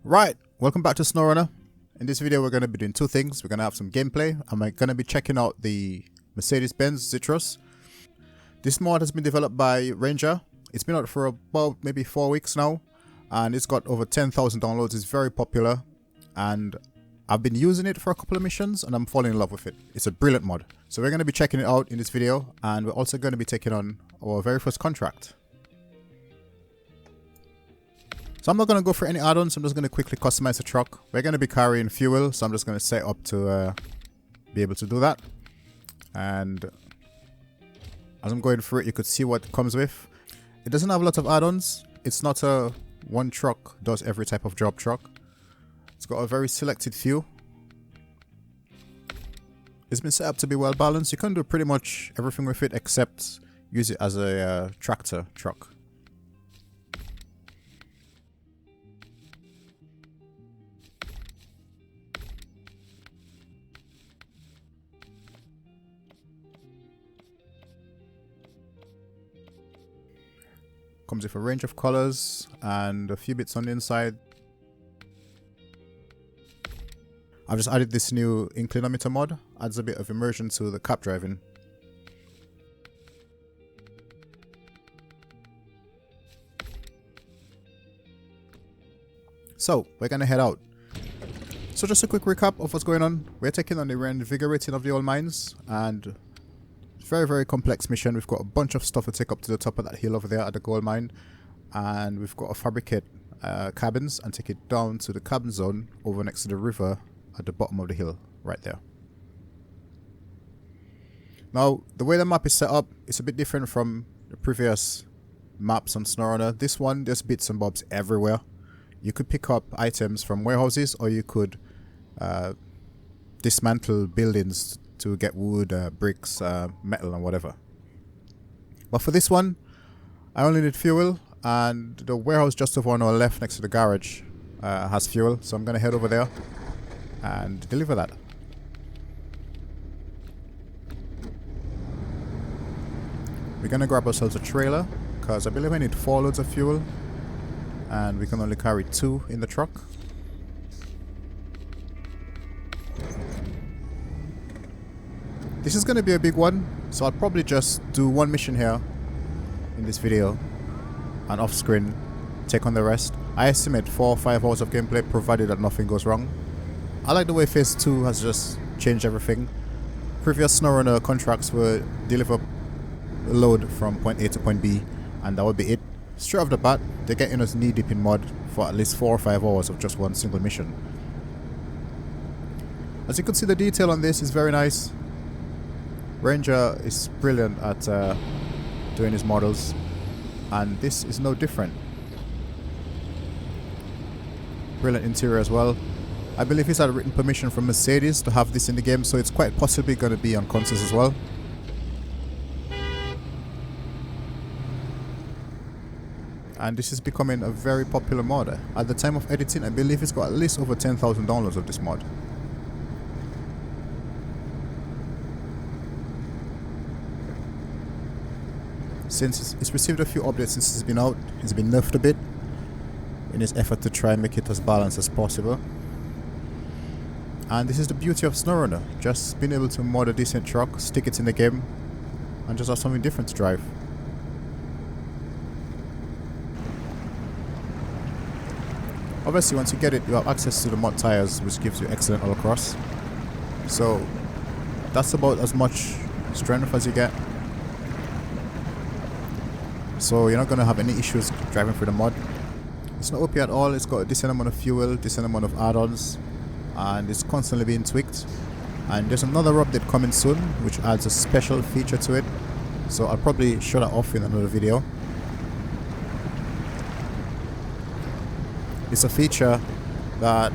Right, welcome back to SnowRunner. In this video we're going to be doing two things. We're going to have some gameplay and we're going to be checking out the Mercedes-Benz Citrus. This mod has been developed by Ranger. It's been out for about maybe 4 weeks now and it's got over 10,000 downloads. It's very popular and I've been using it for a couple of missions and I'm falling in love with it. It's a brilliant mod. So we're going to be checking it out in this video and we're also going to be taking on our very first contract. So I'm not going to go for any add-ons, I'm just going to quickly customize the truck. We're going to be carrying fuel, so I'm just going to set up to be able to do that. And as I'm going through it, you could see what it comes with. It doesn't have a lot of add-ons. It's not a one truck does every type of job truck. It's got a very selected few. It's been set up to be well balanced. You can do pretty much everything with it except use it as a tractor truck. Comes with a range of colors and a few bits on the inside. I've just added this new inclinometer mod, adds a bit of immersion to the cab driving. So we're gonna head out. So just a quick recap of what's going on. We're taking on the Reinvigorating of the old mines and very complex mission. We've got a bunch of stuff to take up to the top of that hill over there at the gold mine, and we've got to fabricate cabins and take it down to the cabin zone over next to the river at the bottom of the hill right there. Now the way the map is set up is a bit different from the previous maps on SnowRunner. This one there's bits and bobs everywhere. You could pick up items from warehouses or you could dismantle buildings to get wood, bricks, metal and whatever. But for this one, I only need fuel and the warehouse just over on our left next to the garage has fuel. So I'm going to head over there and deliver that. We're going to grab ourselves a trailer because I believe I need 4 loads of fuel and we can only carry 2 in the truck. This is going to be a big one, so I'll probably just do one mission here in this video and off screen take on the rest. I estimate 4 or 5 hours of gameplay provided that nothing goes wrong. I like the way phase 2 has just changed everything. Previous SnowRunner contracts were deliver a load from point A to point B and that would be it. Straight off the bat, they're getting us knee deep in mod for at least 4 or 5 hours of just one single mission. As you can see, the detail on this is very nice. Ranger is brilliant at doing his models and this is no different. Brilliant interior as well. I believe he's had written permission from Mercedes to have this in the game, so it's quite possibly going to be on consoles as well. And this is becoming a very popular mod. At the time of editing, I believe it's got at least over 10,000 downloads of this mod. Since it's received a few updates since it's been out, it's been nerfed a bit in its effort to try and make it as balanced as possible. And this is the beauty of SnowRunner, just being able to mod a decent truck, stick it in the game, and just have something different to drive. Obviously once you get it, you have access to the mod tires, which gives you excellent all across. So that's about as much strength as you get. So you're not going to have any issues driving through the mud. It's not OP at all. It's got a decent amount of fuel, decent amount of add-ons, and it's constantly being tweaked. And there's another update coming soon which adds a special feature to it, so I'll probably show that off in another video. It's a feature that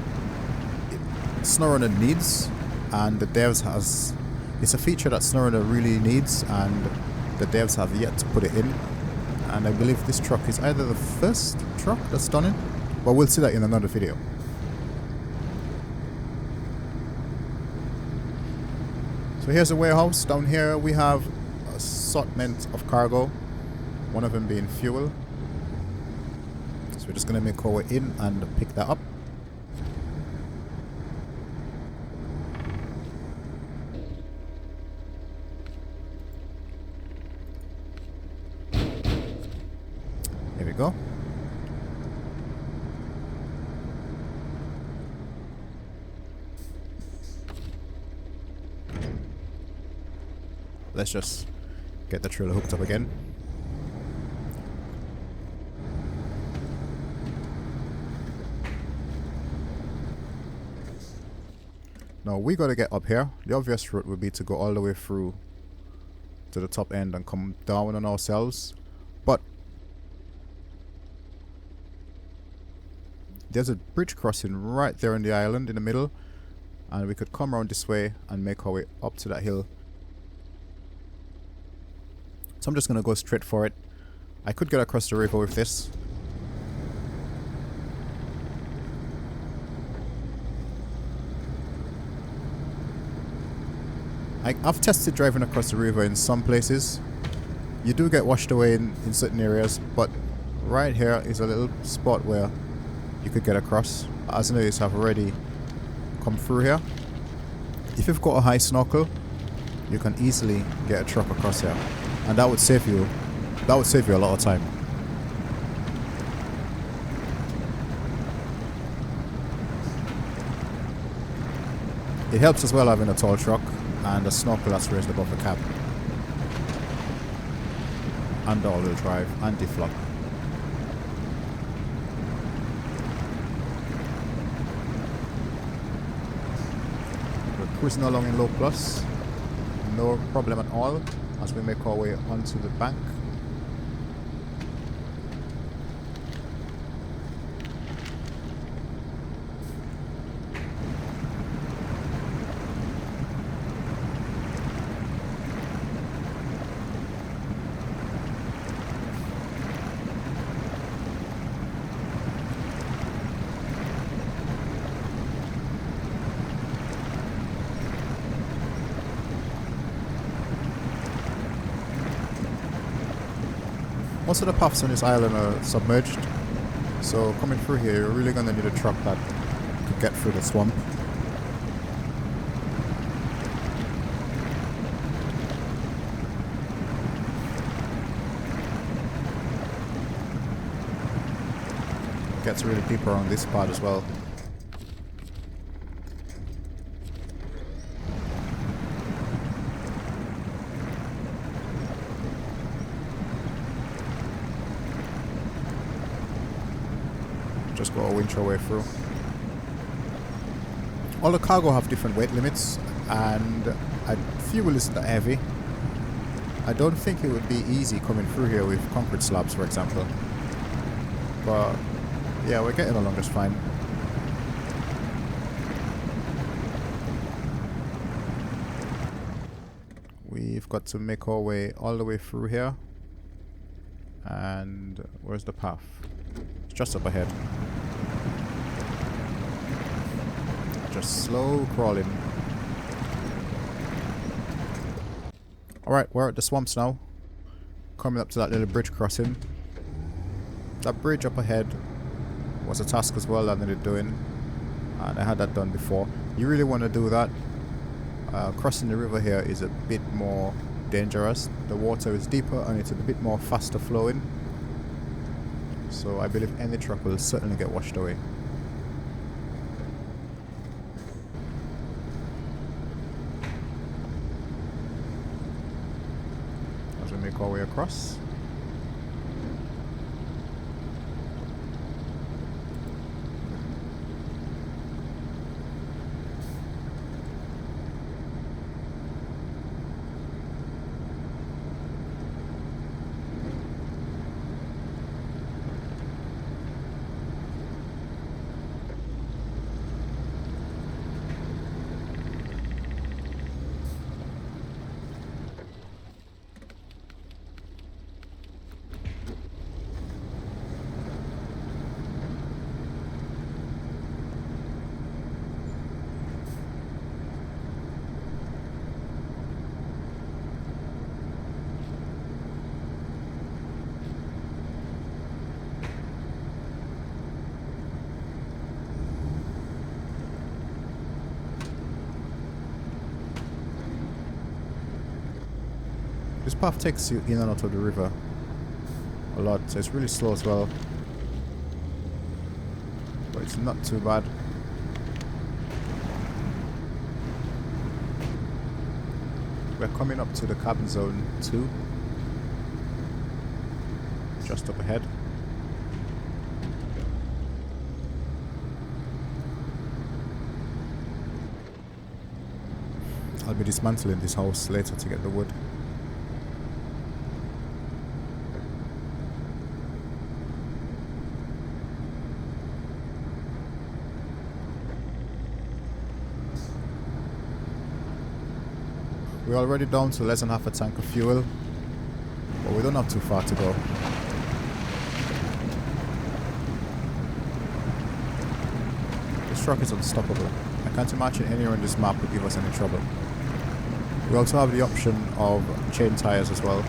SnowRunner needs and the devs has. It's a feature that SnowRunner really needs and the devs have yet to put it in. And I believe this truck is either the first truck that's done it, but we'll see that in another video. So here's the warehouse. Down here we have assortment of cargo, one of them being fuel. So we're just going to make our way in and pick that up. let's just get the trailer hooked up again. Now we gotta get up here. The obvious route would be to go all the way through to the top end and come down on ourselves, but there's a bridge crossing right there on the island in the middle, and we could come around this way and make our way up to that hill. So I'm just gonna go straight for it. I could get across the river with this. I've tested driving across the river in some places. You do get washed away in certain areas, but right here is a little spot where you could get across. As I noticed, I've already come through here. If you've got a high snorkel, you can easily get a truck across here, and that would save you a lot of time. It helps as well having a tall truck and a snorkel that's raised above the cab, and all-wheel drive, anti-flop. We're cruising along in low plus, no problem at all as we make our way onto the bank. Most of the paths on this island are submerged, so coming through here you're really going to need a truck that could get through the swamp. It gets really deep around this part as well. Just got to winch our way through. All the cargo have different weight limits, and fuel isn't that heavy. I don't think it would be easy coming through here with concrete slabs, for example. But yeah, we're getting along just fine. We've got to make our way all the way through here. And where's the path? It's just up ahead. Just slow crawling. Alright, we're at the swamps now. Coming up to that little bridge crossing. That bridge up ahead was a task as well that I needed doing. And I had that done before. You really want to do that. Crossing the river here is a bit more dangerous. The water is deeper and it's a bit more faster flowing. So I believe any truck will certainly get washed away. As we make our way across. This path takes you in and out of the river a lot, so it's really slow as well. But it's not too bad. we're coming up to the cabin zone 2. Just up ahead. I'll be dismantling this house later to get the wood. We're already down to less than half a tank of fuel, but we don't have too far to go. This truck is unstoppable. I can't imagine anywhere on this map would give us any trouble. We also have the option of chain tires as well.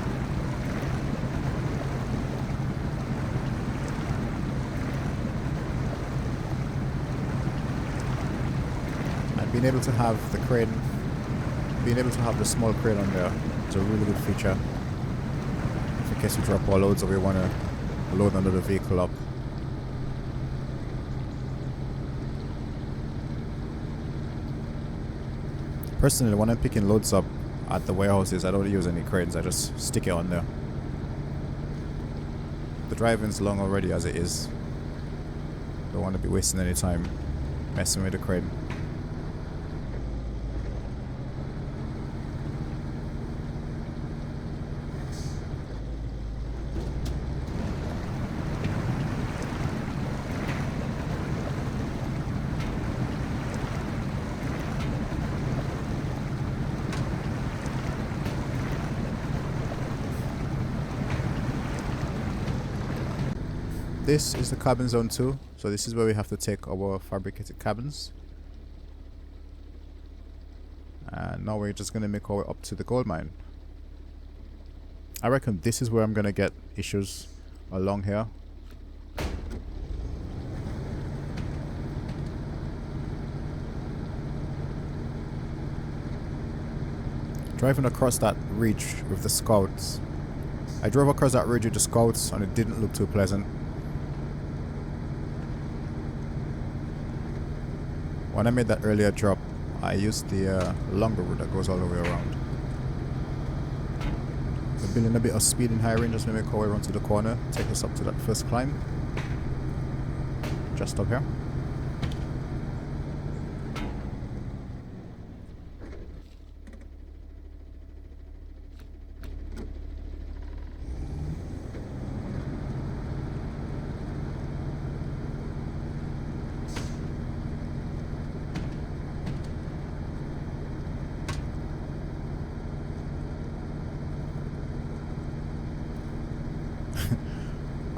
And being able to have the crane, being able to have the small crane on there is a really good feature. If in case we drop our loads or we want to load another vehicle up. Personally, when I'm picking loads up at the warehouses, I don't use any cranes, I just stick it on there. The driving's long already as it is. Don't want to be wasting any time messing with the crane. This is the cabin zone 2, so this is where we have to take our fabricated cabins. And now we're just going to make our way up to the gold mine. I reckon this is where I'm going to get issues along here. Driving across that ridge with the scouts. I drove across that ridge with the scouts and it didn't look too pleasant. When I made that earlier drop, I used the longer route that goes all the way around. We're building a bit of speed in high range as we make our way around to the corner, take us up to that first climb. Just up here.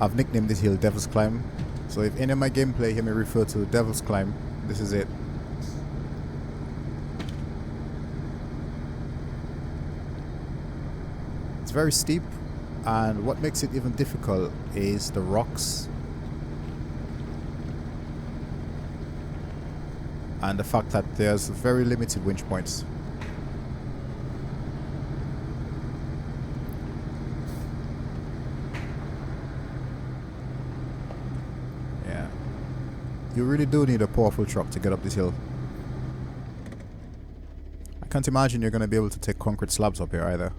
I've nicknamed this hill Devil's Climb, so if any of my gameplay hear me refer to Devil's Climb, this is it. It's very steep, and what makes it even difficult is the rocks and the fact that there's very limited winch points. You really do need a powerful truck to get up this hill. I can't imagine you're going to be able to take concrete slabs up here either.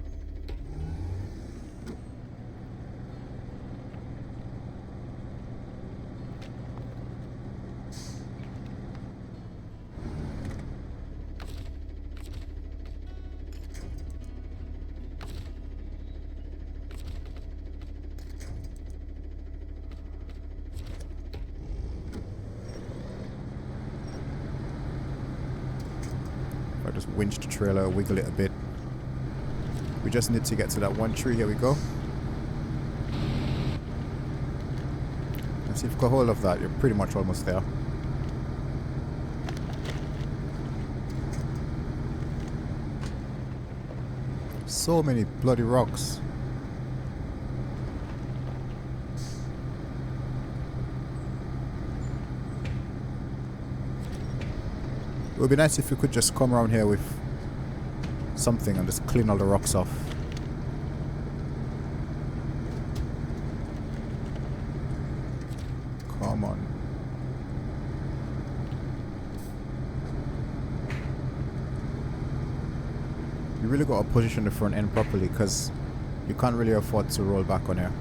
Just winch the trailer, wiggle it a bit. We just need to get to that one tree. Here we go. Once you've got hold of that, you're pretty much almost there. So many bloody rocks. It would be nice if we could just come around here with something and just clean all the rocks off. Come on. You You really got to position the front end properly because you can't really afford to roll back on here.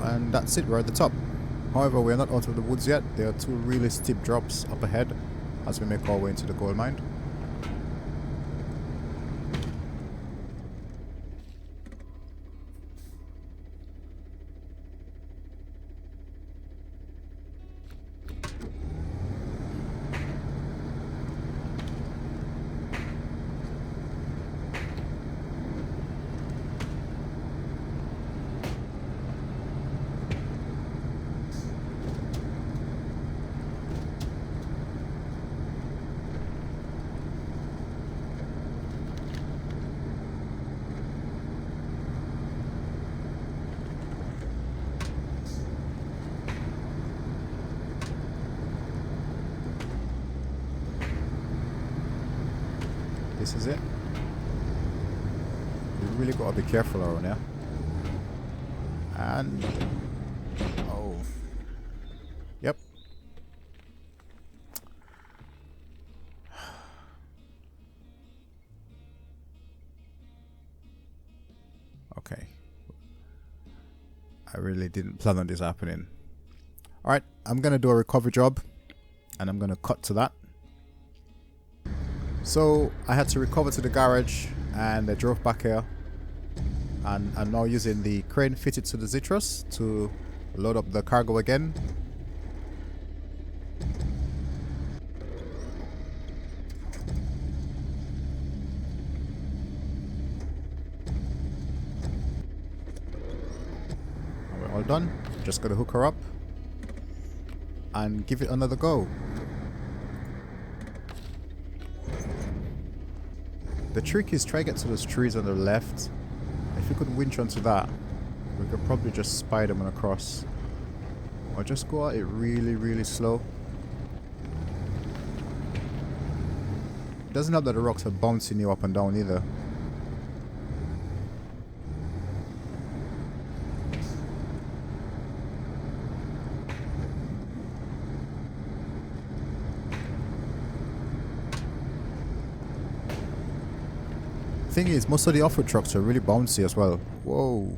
And that's it, we're at the top. However, we're not out of the woods yet. There are two really steep drops up ahead as we make our way into the gold mine. This is it. You really got to be careful around here. And oh, yep. Okay. I really didn't plan on this happening. Alright, I'm gonna do a recovery job and I'm gonna cut to that. So I had to recover to the garage and I drove back here, and I'm now using the crane fitted to the Zitrus to load up the cargo again. And we're all done. Just gotta hook her up and give it another go. The trick is try to get to those trees on the left. If you could winch onto that, we could probably just spider them across. Or just go at it really, really slow. It doesn't help that the rocks are bouncing you up and down either. Thing is, most of the off-road trucks are really bouncy as well. Whoa.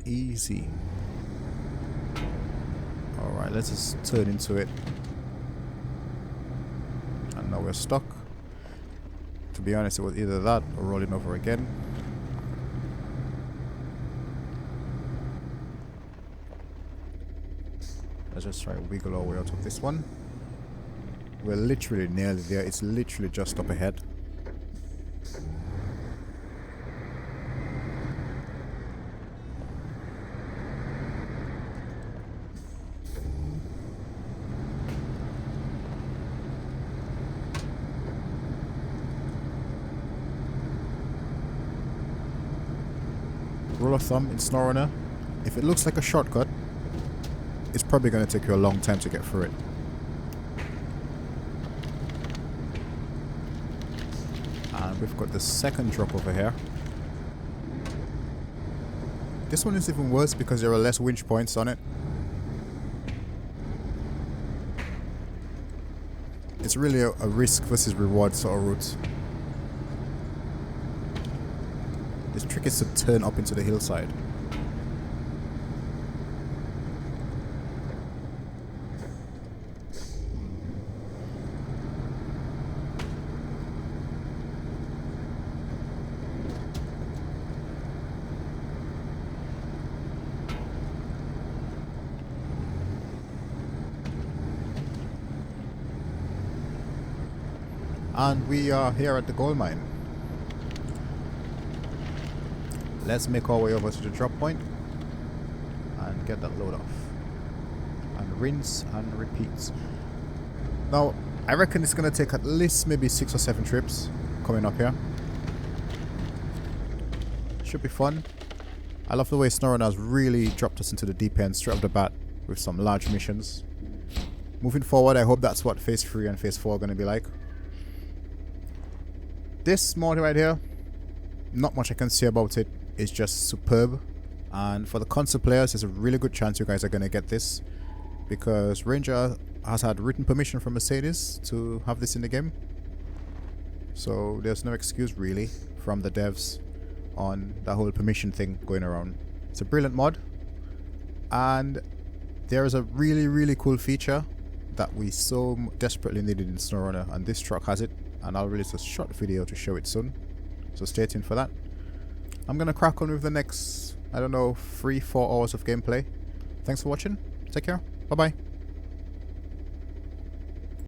Easy. Alright, let's just turn into it. And now we're stuck. To be honest, it was either that or rolling over again. Let's just try to wiggle our way out of this one. We're literally nearly there. It's literally just up ahead. Rule of thumb in SnowRunner, if it looks like a shortcut, it's probably going to take you a long time to get through it. And we've got the second drop over here. This one is even worse because there are less winch points on it. It's really a risk versus reward sort of route. This trick is to turn up into the hillside. And we are here at the gold mine. Let's make our way over to the drop point and get that load off. And rinse and repeat. Now, I reckon it's going to take at least maybe 6 or 7 trips coming up here. Should be fun. I love the way SnowRunner has really dropped us into the deep end straight off the bat with some large missions. Moving forward, I hope that's what Phase 3 and Phase 4 are going to be like. This mod right here, not much I can say about it. It's just superb. And for the console players, there's a really good chance you guys are going to get this, because Ranger has had written permission from Mercedes to have this in the game. So there's no excuse really from the devs on that whole permission thing going around. It's a brilliant mod, and there is a really cool feature that we so desperately needed in SnowRunner, and this truck has it, and I'll release a short video to show it soon, so stay tuned for that. I'm gonna crack on with the next, I don't know, 3-4 hours of gameplay. Thanks for watching, take care, bye bye.